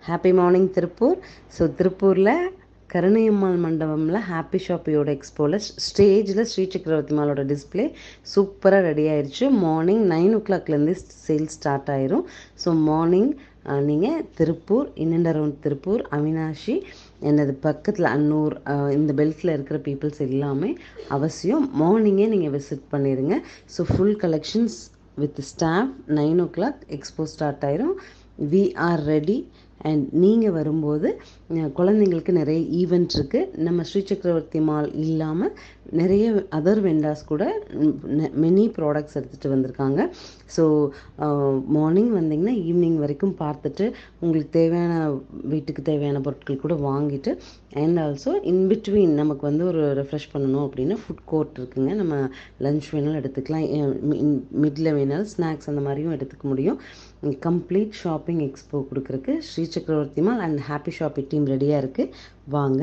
Happy morning Tiruppur. So திருப்பூரில் கருணையம்மாள் மண்டபமில் happy ஷாப்பியோட எக்ஸ்போவில் ஸ்டேஜில் ஸ்ரீ சக்கரவர்த்தி மாலோட டிஸ்பிளே சூப்பராக ரெடி ஆயிடுச்சு. மார்னிங் 9 o'clockலேருந்து சேல்ஸ் ஸ்டார்ட் ஆயிரும். ஸோ மார்னிங் நீங்கள் திருப்பூர், இன் அரவுண்ட் திருப்பூர், அவினாஷி, எனது பக்கத்தில் அன்னூர், இந்த பெல்ட்டில் இருக்கிற பீப்புள்ஸ் எல்லாமே அவசியம் மார்னிங்கே நீங்கள் விசிட் பண்ணிடுங்க. So full collections with staff 9 o'clock expo start ஆயிரும். We are ready. அண்ட் நீங்கள் வரும்போது குழந்தைங்களுக்கு நிறைய ஈவெண்ட் இருக்குது. நம்ம ஸ்ரீ சக்கரவர்த்தி மால் இல்லாமல் நிறைய அதர் வெண்டாஸ் கூட மெனி ப்ராடக்ட்ஸ் எடுத்துகிட்டு வந்திருக்காங்க. ஸோ மார்னிங் வந்தீங்கன்னா ஈவினிங் வரைக்கும் பார்த்துட்டு உங்களுக்கு தேவையான வீட்டுக்கு தேவையான பொருட்கள் கூட வாங்கிட்டு, அண்ட் ஆல்சோ இன்பிட்வீன் நமக்கு ஒரு ரெஃப்ரெஷ் பண்ணணும் அப்படின்னா ஃபுட் கோர்ட் இருக்குங்க. நம்ம லன்ச் வேணாலும் எடுத்துக்கலாம், மிடில் வேணாலும் ஸ்நாக்ஸ் அந்த மாதிரியும் எடுத்துக்க முடியும். கம்ப்ளீட் ஷாப்பிங் எக்ஸ்போ கொடுக்குறக்கு ஸ்ரீ சக்கரவர்த்தி mall and happy shoppy team ரெடியாக இருக்குது. வாங்க.